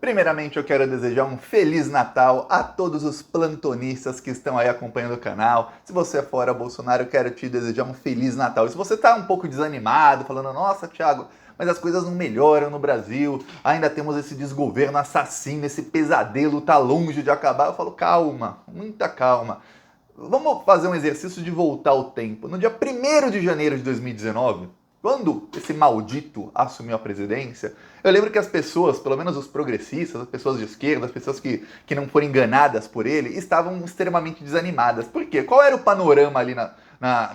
Primeiramente, eu quero desejar um Feliz Natal a todos os plantonistas que estão aí acompanhando o canal. Se você é fora Bolsonaro, eu quero te desejar um Feliz Natal. E se você está um pouco desanimado, falando, nossa, Thiago, mas as coisas não melhoram no Brasil, ainda temos esse desgoverno assassino, esse pesadelo tá longe de acabar, eu falo, calma, muita calma. Vamos fazer um exercício de voltar ao tempo. No dia 1º de janeiro de 2019, quando esse maldito assumiu a presidência, eu lembro que as pessoas, pelo menos os progressistas, as pessoas de esquerda, as pessoas que não foram enganadas por ele, estavam extremamente desanimadas. Por quê? Qual era o panorama ali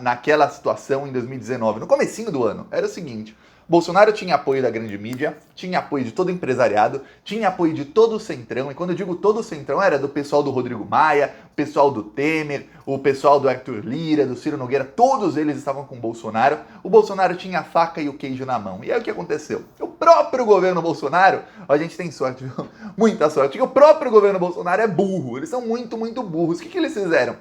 naquela situação em 2019? No comecinho do ano, era o seguinte: Bolsonaro tinha apoio da grande mídia, tinha apoio de todo o empresariado, tinha apoio de todo o Centrão, e quando eu digo todo o Centrão, era do pessoal do Rodrigo Maia, o pessoal do Temer, o pessoal do Arthur Lira, do Ciro Nogueira, todos eles estavam com o Bolsonaro. O Bolsonaro tinha a faca e o queijo na mão. E aí o que aconteceu? O próprio governo Bolsonaro, a gente tem sorte, viu? Muita sorte, que o próprio governo Bolsonaro é burro, eles são muito, muito burros. O que eles fizeram?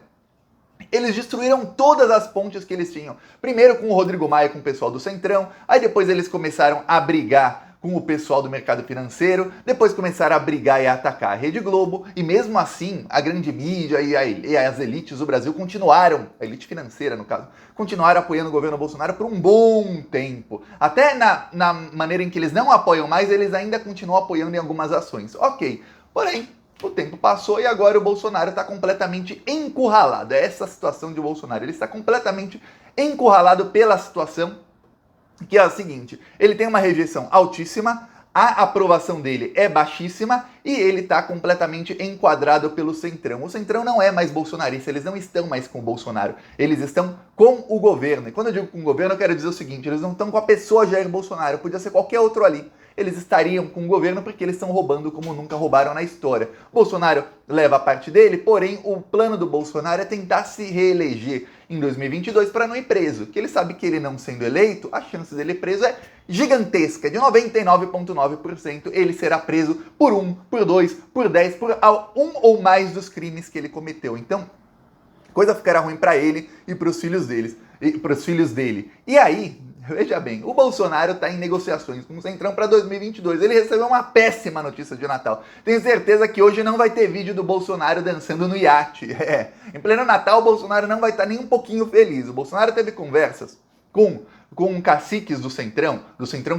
Eles destruíram todas as pontes que eles tinham. Primeiro com o Rodrigo Maia, com o pessoal do Centrão, aí depois eles começaram a brigar com o pessoal do mercado financeiro, depois começaram a brigar e a atacar a Rede Globo, e mesmo assim a grande mídia e as elites do Brasil continuaram, a elite financeira no caso, continuaram apoiando o governo Bolsonaro por um bom tempo. Até na maneira em que eles não apoiam mais, eles ainda continuam apoiando em algumas ações. Ok, porém, o tempo passou e agora o Bolsonaro está completamente encurralado. É essa a situação de Bolsonaro. Ele está completamente encurralado pela situação que é a seguinte: ele tem uma rejeição altíssima, a aprovação dele é baixíssima e ele está completamente enquadrado pelo Centrão. O Centrão não é mais bolsonarista, eles não estão mais com o Bolsonaro, eles estão com o governo. E quando eu digo com o governo, eu quero dizer o seguinte: eles não estão com a pessoa Jair Bolsonaro, podia ser qualquer outro ali. Eles estariam com o governo porque eles estão roubando como nunca roubaram na história. Bolsonaro leva a parte dele, porém o plano do Bolsonaro é tentar se reeleger em 2022 para não ir preso, que ele sabe que ele não sendo eleito, a chance dele ir preso é gigantesca, de 99,9%. Ele será preso por 1, por 2, por 10, por um ou mais dos crimes que ele cometeu. Então, coisa ficará ruim para ele e para os filhos dele. E aí, veja bem, o Bolsonaro está em negociações com o Centrão para 2022. Ele recebeu uma péssima notícia de Natal. Tenho certeza que hoje não vai ter vídeo do Bolsonaro dançando no iate. Em pleno Natal, o Bolsonaro não vai estar nem um pouquinho feliz. O Bolsonaro teve conversas com caciques do Centrão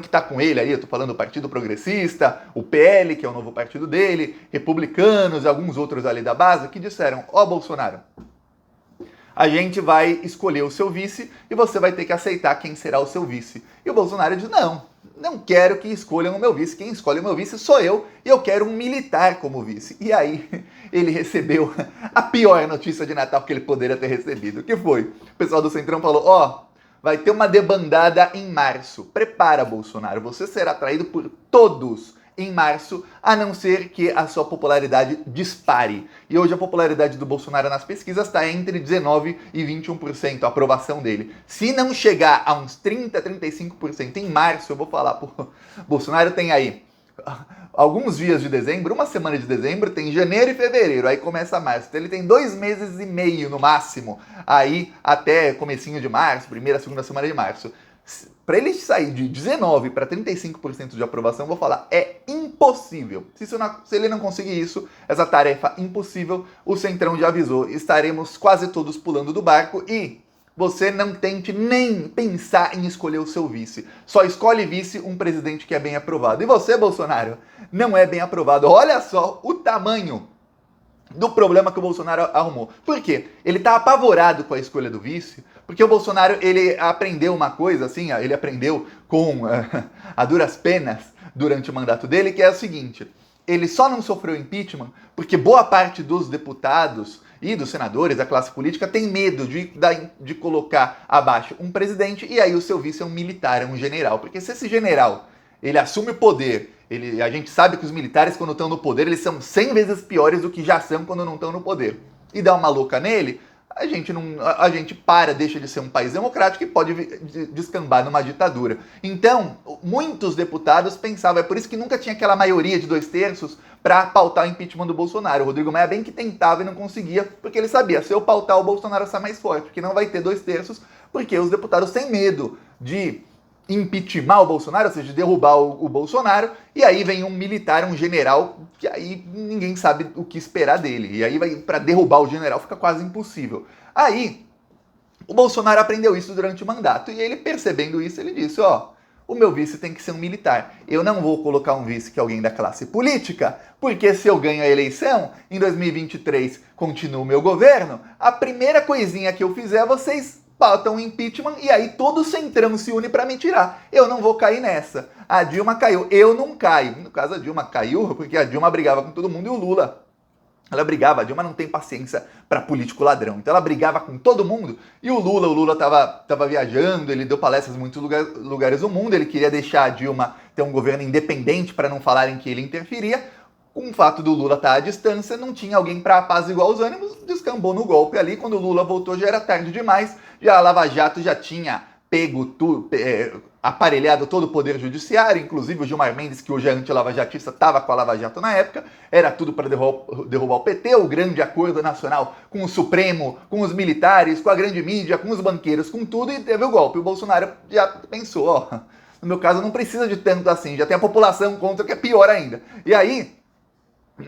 que está com ele aí, eu tô falando do Partido Progressista, o PL, que é o novo partido dele, republicanos e alguns outros ali da base, que disseram: ó, Bolsonaro, a gente vai escolher o seu vice e você vai ter que aceitar quem será o seu vice. E o Bolsonaro diz: não quero que escolham o meu vice, quem escolhe o meu vice sou eu e eu quero um militar como vice. E aí ele recebeu a pior notícia de Natal que ele poderia ter recebido, que foi: o pessoal do Centrão falou: ó, vai ter uma debandada em março. Prepara, Bolsonaro, você será traído por todos em março, a não ser que a sua popularidade dispare. E hoje a popularidade do Bolsonaro nas pesquisas está entre 19% e 21%, a aprovação dele. Se não chegar a uns 30%, 35% em março, eu vou falar, pô, Bolsonaro tem aí alguns dias de dezembro, uma semana de dezembro, tem janeiro e fevereiro, aí começa março. Então ele tem 2 meses e meio no máximo, aí até comecinho de março, primeira, segunda semana de março. Para ele sair de 19% para 35% de aprovação, eu vou falar, é impossível. Se ele não conseguir isso, essa tarefa impossível, o Centrão já avisou, estaremos quase todos pulando do barco e você não tente nem pensar em escolher o seu vice. Só escolhe vice um presidente que é bem aprovado. E você, Bolsonaro, não é bem aprovado. Olha só o tamanho do problema que o Bolsonaro arrumou. Por quê? Ele tá apavorado com a escolha do vice, porque o Bolsonaro, ele aprendeu uma coisa, assim, ele aprendeu a duras penas durante o mandato dele, que é o seguinte: ele só não sofreu impeachment porque boa parte dos deputados e dos senadores, da classe política, tem medo de colocar abaixo um presidente e aí o seu vice é um militar, é um general. Porque se esse general, ele assume o poder, a gente sabe que os militares, quando estão no poder, eles são 100 vezes piores do que já são quando não estão no poder. E dá uma louca nele, a gente deixa de ser um país democrático e pode descambar numa ditadura. Então, muitos deputados pensavam, é por isso que nunca tinha aquela maioria de 2/3 para pautar o impeachment do Bolsonaro. O Rodrigo Maia bem que tentava e não conseguia, porque ele sabia, se eu pautar, o Bolsonaro sai mais forte, porque não vai ter 2/3, porque os deputados têm medo de impeachment o Bolsonaro, ou seja, derrubar o Bolsonaro, e aí vem um militar, um general, que aí ninguém sabe o que esperar dele. E aí para derrubar o general fica quase impossível. Aí o Bolsonaro aprendeu isso durante o mandato, e ele, percebendo isso, ele disse, ó, o meu vice tem que ser um militar. Eu não vou colocar um vice que é alguém da classe política, porque se eu ganho a eleição, em 2023 continua o meu governo, a primeira coisinha que eu fizer, vocês botam um impeachment e aí todo o centrão se une para me tirar. Eu não vou cair nessa. A Dilma caiu, eu não caio. No caso, a Dilma caiu porque a Dilma brigava com todo mundo e o Lula, ela brigava, a Dilma não tem paciência para político ladrão. Então ela brigava com todo mundo. E o Lula tava viajando, ele deu palestras em muitos lugares do mundo, ele queria deixar a Dilma ter um governo independente para não falarem que ele interferia. Com o fato do Lula estar à distância, não tinha alguém para apaziguar os ânimos, descambou no golpe ali. Quando o Lula voltou já era tarde demais, já a Lava Jato já tinha pego tudo, aparelhado todo o poder judiciário, inclusive o Gilmar Mendes, que hoje é anti-lavajatista, estava com a Lava Jato na época, era tudo para derrubar o PT, o grande acordo nacional com o Supremo, com os militares, com a grande mídia, com os banqueiros, com tudo, e teve o golpe. O Bolsonaro já pensou, ó, no meu caso não precisa de tanto assim, já tem a população contra, que é pior ainda. E aí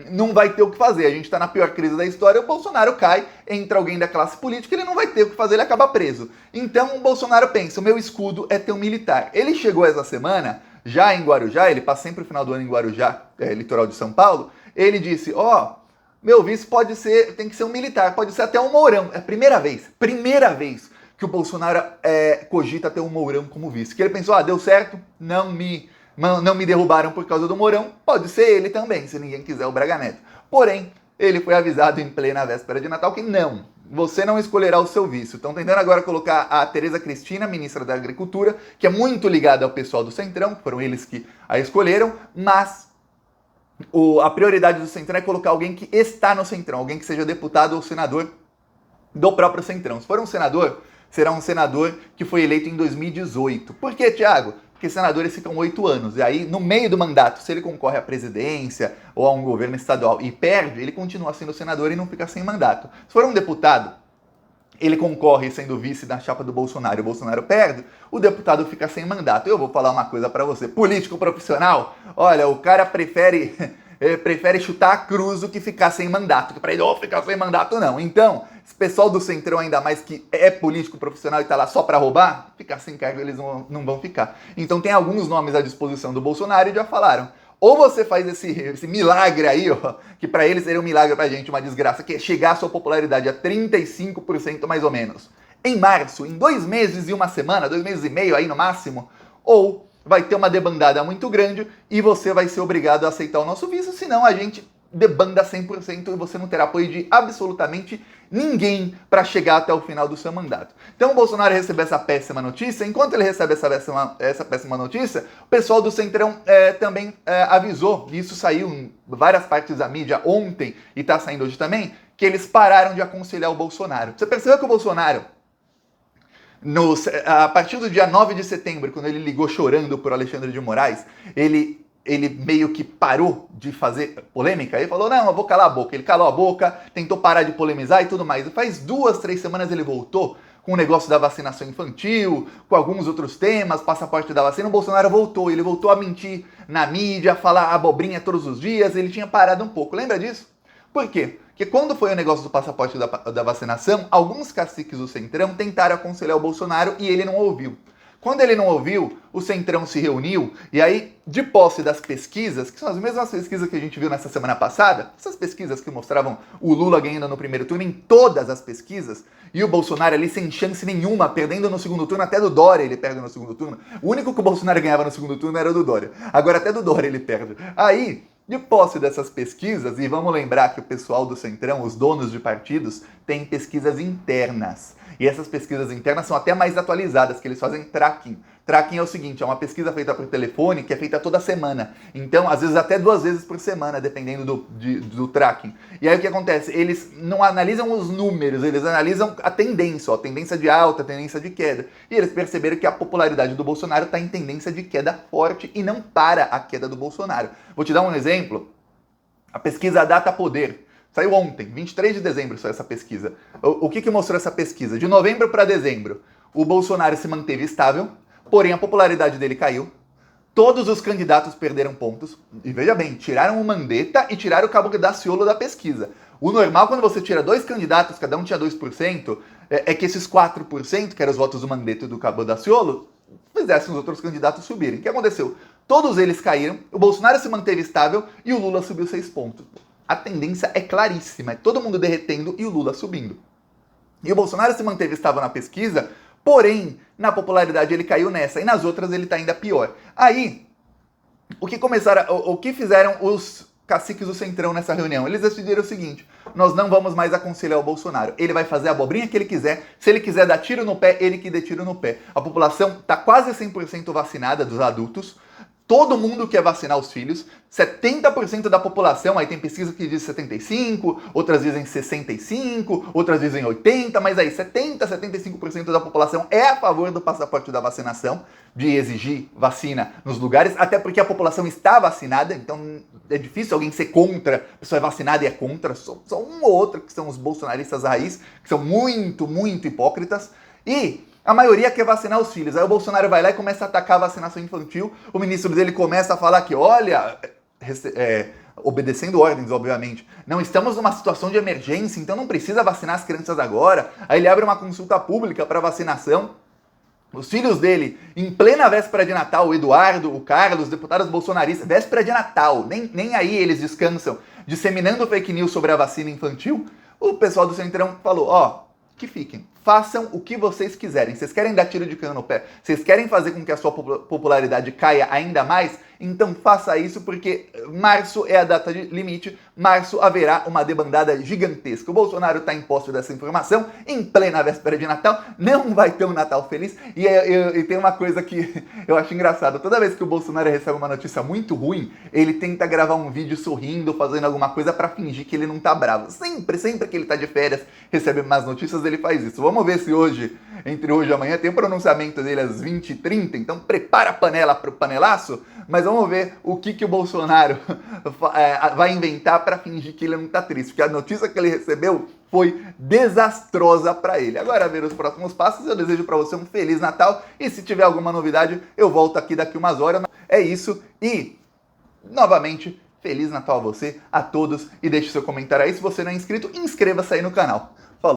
não vai ter o que fazer, a gente está na pior crise da história, o Bolsonaro cai, entra alguém da classe política, ele não vai ter o que fazer, ele acaba preso. Então o Bolsonaro pensa, o meu escudo é ter um militar. Ele chegou essa semana, já em Guarujá, ele passa sempre o final do ano em Guarujá, litoral de São Paulo, ele disse, ó, meu vice pode ser, tem que ser um militar, pode ser até um Mourão. É a primeira vez que o Bolsonaro cogita ter um Mourão como vice. Que ele pensou, deu certo, não me derrubaram por causa do Mourão, pode ser ele também, se ninguém quiser o Braga Neto. Porém, ele foi avisado em plena véspera de Natal que não, você não escolherá o seu vice. Estão tentando agora colocar a Tereza Cristina, ministra da Agricultura, que é muito ligada ao pessoal do Centrão, foram eles que a escolheram, mas a prioridade do Centrão é colocar alguém que está no Centrão, alguém que seja deputado ou senador do próprio Centrão. Se for um senador, será um senador que foi eleito em 2018. Por quê, Thiago? Porque senadores ficam 8 anos, e aí no meio do mandato, se ele concorre à presidência ou a um governo estadual e perde, ele continua sendo senador e não fica sem mandato. Se for um deputado, ele concorre sendo vice na chapa do Bolsonaro e o Bolsonaro perde, o deputado fica sem mandato. Eu vou falar uma coisa pra você, político profissional, olha, o cara prefere chutar a cruz do que ficar sem mandato, que pra ele, ficar sem mandato não. Então, esse pessoal do Centrão, ainda mais que é político profissional e tá lá só pra roubar, ficar sem cargo eles não vão ficar. Então tem alguns nomes à disposição do Bolsonaro e já falaram, ou você faz esse milagre aí, ó, que pra eles seria um milagre pra gente, uma desgraça, que é chegar a sua popularidade a 35% mais ou menos, em março, em 2 meses e 1 semana, 2 meses e meio aí no máximo, ou vai ter uma debandada muito grande e você vai ser obrigado a aceitar o nosso vice, senão a gente debanda 100% e você não terá apoio de absolutamente ninguém para chegar até o final do seu mandato. Então o Bolsonaro recebeu essa péssima notícia, enquanto ele recebe essa péssima notícia, o pessoal do Centrão também avisou, e isso saiu em várias partes da mídia ontem e está saindo hoje também, que eles pararam de aconselhar o Bolsonaro. Você percebeu que o Bolsonaro, a partir do dia 9 de setembro, quando ele ligou chorando por Alexandre de Moraes, ele meio que parou de fazer polêmica, ele falou, não, eu vou calar a boca. Ele calou a boca, tentou parar de polemizar e tudo mais. E faz 2, 3 semanas ele voltou com o negócio da vacinação infantil, com alguns outros temas, passaporte da vacina. O Bolsonaro voltou, ele voltou a mentir na mídia, a falar abobrinha todos os dias, ele tinha parado um pouco. Lembra disso? Por quê? Porque quando foi o negócio do passaporte da vacinação, alguns caciques do Centrão tentaram aconselhar o Bolsonaro e ele não ouviu. Quando ele não ouviu, o Centrão se reuniu e aí, de posse das pesquisas, que são as mesmas pesquisas que a gente viu nessa semana passada, essas pesquisas que mostravam o Lula ganhando no primeiro turno em todas as pesquisas, e o Bolsonaro ali sem chance nenhuma, perdendo no segundo turno, até do Dória ele perde no segundo turno. O único que o Bolsonaro ganhava no segundo turno era o do Dória. Agora até do Dória ele perde. Aí, de posse dessas pesquisas, e vamos lembrar que o pessoal do Centrão, os donos de partidos, têm pesquisas internas. E essas pesquisas internas são até mais atualizadas, que eles fazem tracking. Tracking é o seguinte, é uma pesquisa feita por telefone, que é feita toda semana. Então, às vezes até 2 vezes por semana, dependendo do tracking. E aí o que acontece? Eles não analisam os números, eles analisam a tendência, ó, tendência de alta, tendência de queda. E eles perceberam que a popularidade do Bolsonaro está em tendência de queda forte e não para a queda do Bolsonaro. Vou te dar um exemplo. A pesquisa Data Poder. Saiu ontem, 23 de dezembro, saiu essa pesquisa. O que mostrou essa pesquisa? De novembro para dezembro, o Bolsonaro se manteve estável, porém a popularidade dele caiu. Todos os candidatos perderam pontos. E veja bem, tiraram o Mandetta e tiraram o Cabo Daciolo da pesquisa. O normal, quando você tira dois candidatos, cada um tinha 2%, é que esses 4%, que eram os votos do Mandetta e do Cabo Daciolo, fizessem os outros candidatos subirem. O que aconteceu? Todos eles caíram, o Bolsonaro se manteve estável e o Lula subiu 6 pontos. A tendência é claríssima, é todo mundo derretendo e o Lula subindo. E o Bolsonaro se manteve estável na pesquisa, porém, na popularidade ele caiu nessa, e nas outras ele está ainda pior. Aí, o que fizeram os caciques do Centrão nessa reunião? Eles decidiram o seguinte: nós não vamos mais aconselhar o Bolsonaro. Ele vai fazer a abobrinha que ele quiser. Se ele quiser dar tiro no pé, ele que dê tiro no pé. A população está quase 100% vacinada dos adultos. Todo mundo quer vacinar os filhos. 70% da população, aí tem pesquisa que diz 75%, outras dizem 65%, outras dizem 80%, mas aí 70%, 75% da população é a favor do passaporte da vacinação, de exigir vacina nos lugares, até porque a população está vacinada, então é difícil alguém ser contra, a pessoa é vacinada e é contra, só um ou outro que são os bolsonaristas raiz, que são muito, muito hipócritas, e a maioria quer vacinar os filhos. Aí o Bolsonaro vai lá e começa a atacar a vacinação infantil. O ministro dele começa a falar que, olha, obedecendo ordens, obviamente, não estamos numa situação de emergência, então não precisa vacinar as crianças agora. Aí ele abre uma consulta pública para vacinação. Os filhos dele, em plena véspera de Natal, o Eduardo, o Carlos, deputados bolsonaristas, véspera de Natal, nem aí eles descansam, disseminando fake news sobre a vacina infantil. O pessoal do Centrão falou, que fiquem, façam o que vocês quiserem. Vocês querem dar tiro de canhão no pé? Vocês querem fazer com que a sua popularidade caia ainda mais? Então faça isso, porque março é a data de limite. Março haverá uma debandada gigantesca. O Bolsonaro está em posse dessa informação, em plena véspera de Natal. Não vai ter um Natal feliz. E tem uma coisa que eu acho engraçado. Toda vez que o Bolsonaro recebe uma notícia muito ruim, ele tenta gravar um vídeo sorrindo, fazendo alguma coisa para fingir que ele não tá bravo. Sempre que ele tá de férias, recebe más notícias, ele faz isso. Vamos ver se hoje, entre hoje e amanhã, tem o pronunciamento dele às 20h30. Então prepara a panela pro panelaço. Mas vamos ver o que o Bolsonaro vai inventar para fingir que ele não tá triste. Porque a notícia que ele recebeu foi desastrosa para ele. Agora, ver os próximos passos, eu desejo para você um Feliz Natal. E se tiver alguma novidade, eu volto aqui daqui umas horas. É isso. E, novamente, Feliz Natal a você, a todos. E deixe seu comentário aí. Se você não é inscrito, inscreva-se aí no canal. Falou!